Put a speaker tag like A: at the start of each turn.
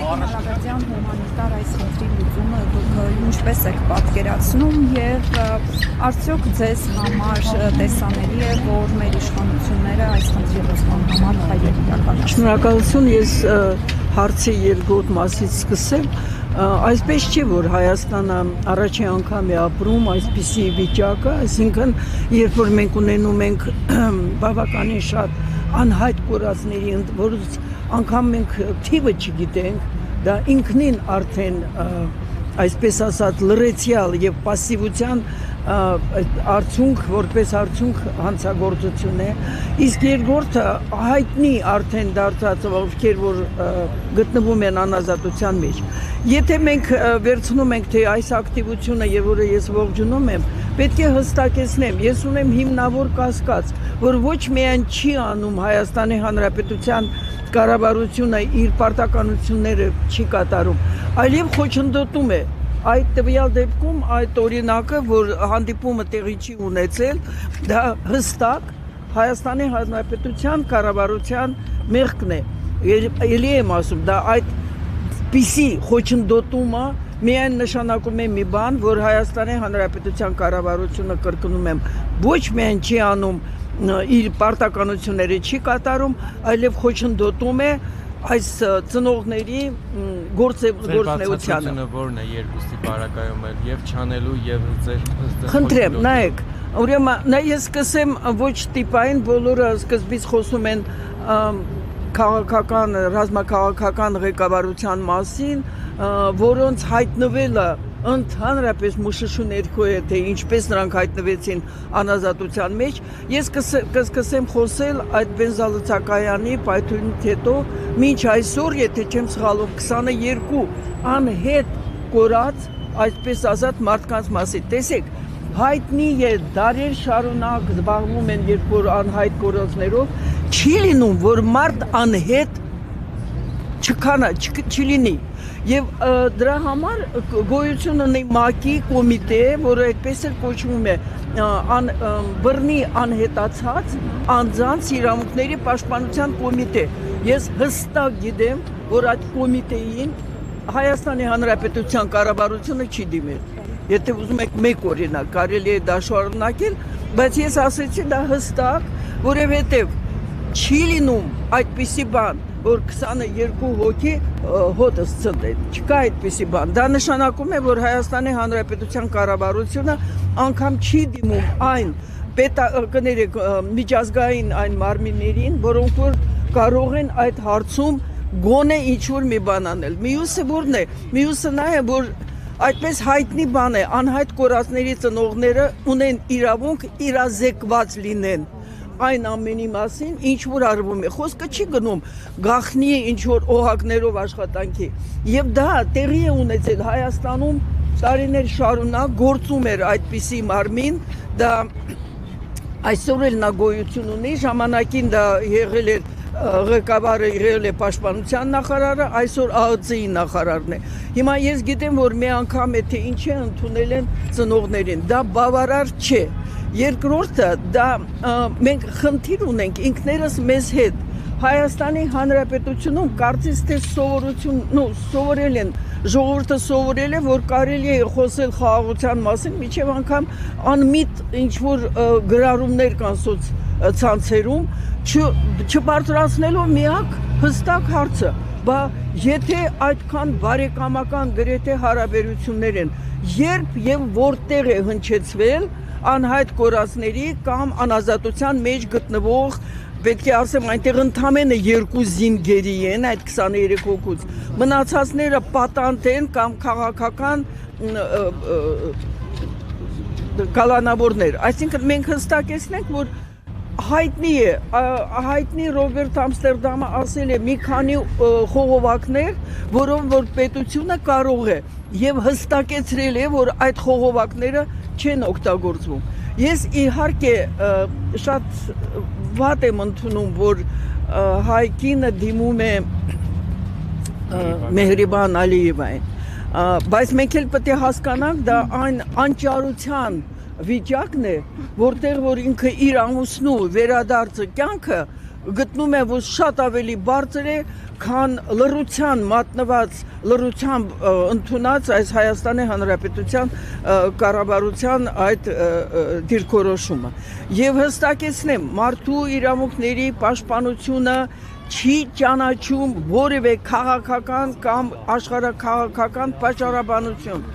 A: Ալավերդյան հումանիտար այս խնդրի լուծումը դուք ինչպես եք պատկերացնում եւ արդյոք ձեզ համար տեսանելի է, որ մեր իշխանությունները այս խնդրի լուծման համար հայեր իրականացնեն։
B: Շնորհակալություն, ես հարցի երկրորդ մասից սկսեմ։ Այսպես չի, որ Հայաստանը առաջին անգամ է ապրում այսպիսի վիճակը, այսինքն երբ որ մենք ունենում ենք բավականին շատ անհայտ կորածների, որից անգամ մենք թիվը չգիտենք, դա ինքնին արդեն այսպես ասած լրացիալ եւ պասիվության արդյունք, որպես արդյունք հանցագործություն է, իսկ երկրորդը հայտնի արդեն դարձած ովքեր որ գտնվում են անազատության մեջ։ Եթե մենք վերցնում ենք թե այս ակտիվությունը եւ որը ես ողջունում եմ, պետք է հստակեցնեմ, ես ունեմ հիմնավոր կասկած, որ ոչ միայն չի անում Հայաստանի Հանրապետության կառավարությունը իր պարտականությունները չի կատարում, այլև խոչընդոտում է այդ տվյալ դեպքում այդ օրինակը, որ հանդիպումը տեղի չի ունեցել, դա հստակ Հայաստանի Հանրապետության կառավարության մեղքն է։ Ելի եմ ասում, դա այդպիսի խոչընդոտումը միայն նշանակում է մի բան, որ Հայաստանի Հանրապետության կառավարությունը, կրկնում եմ, ոչ միայն չի անում իր պարտականությունները չի կատարում, այլև խոչընդոտում է այս ծնողների գործնեությանը։
C: Որն է երկուսի բարակայում էլ եւ չանելու եւ ձեր
B: խնդրեմ, նայեք, ուրեմն ես սկսեմ ոչ տիպային, բոլորը սկզբից խոսում են քաղաքական, ռազմաքաղաքական ղեկավարության մասին, որոնց հայտնվելը ընդհանրապես մուշշու ներքո է, թե ինչպես նրանք հայտնվեցին անազատության մեջ, ես կսկսեմ խոսել այդ բենզալուծակայանի պայթյունից հետո, մինչ այսօր, եթե չեմ սխալվում, 22 անհետ կորած, այսպես ասած, մարդկանց մասին։ Տեսեք, հայտնի է, դարեր շարունակ զբաղվում են երբ որ անհայտ կորածներով, չի լինում, որ մարդ անհետ չլինի։ Եվ դրա համար գոյություն ունի ՄԱԿ-ի կոմիտե, որը այդպես էլ կոչվում է բռնի անհետացած անձանց իրավունքների պաշտպանության կոմիտե։ Ես հստակ գիտեմ, որ այդ կոմիտեին Հայաստանի Հանրապետության կառավարությունը չի դիմել։ Եթե ուզում եք մեկ օրինակ, կարելի է դա շարունակել, բայց ես ասեցի դա հստակ, որովհետև չի լինում այդպիսի բան, որ 22 հոգի հոտս ցնդեն, չկա այդպիսի բան։ Դա նշանակում է, որ Հայաստանի Հանրապետության կառավարությունը անգամ չի դիմում այն միջազգային այն մարմիններին, որոնք որ կարող են այդ հարցում գոնե ինչ-որ մի բան անել։ Մյուսը որն է։ Մյուսը նա է, որ այդպես հայտնի բան է, անհայտ կորածների ծնողները ունեն իրավունք իրազեկված լինեն այն ամենի մասին, ինչ որ արվում է։ Խոսքը չի գնում գախնի ինչ որ օհակներով աշխատանքի։ Եվ դա տեղի է ունեցել Հայաստանում տարիներ շարունակ գործում էր այդպիսի մարմին, դա այսօր էլ նա գոյություն ունի, ժամանակին դա եղել էր ղեկավարը եղել է պաշտպանության նախարարը, այսօր ԱԸԾ-ի նախարարն է։ Հիմա ես գիտեմ, որ մի անգամ է թե ինչ է ընդունել են ծնողներին, դա բավարար չէ։ Երկրորդը, դա մենք խնդիր ունենք ինքներս մեզ հետ։ Հայաստանի Հանրապետությունում կարծես թե սովորել են, ժողովուրդը սովորել է, որ կարելի է խոսել խաղաղության մասին, մինչև անգամ անմիտ ինչ-որ գրառումներ կան սոցցանցերում, չբարձրացնելով միակ հստակ հարցը, բա եթե այդքան բարեկամական գրեթե հարաբերություններ են, երբ եւ որտեղ է հնչեցվել անհայտ կորածների կամ անազատության մեջ գտնվող, պետք է ասեմ, այնտեղ ընդամենը 2 զինգերի են այդ 23 հոգուց, մնացածները պատանտ են կամ քաղաքական կալանավորներ։ Այսինքն մենք հստակեցնենք, որ հայտնի Ռոբերտ Ամստերդամը ասել է մի քանի խողովակներ, որով որ պետությունը կարող է եւ հստակեցրել է, որ այդ խողովակները չեն օգտագործվում։ Ես իհարկե շատ վատ եմ ընդունում, որ հայկինը դիմում է Մեհրիբան Ալիևային, բայց մենք էլ պետք է հասկանանք, դա այն անճարության վիճակն է, որտեղ որ ինքը իր ամուսնու վերադարձը կյանքը գտնում եմ, որ շատ ավելի բարձր է, քան լռության մատնված, լռությամբ ընդունած այս Հայաստանի Հանրապետության կառավարության այդ դիրքորոշումը։ Եվ հստակեցնեմ, մարդու իրավունքների պաշտպանությունը չի ճանաչում որևէ քաղաքական կամ աշխարհաքաղաքական պատճառաբանություն։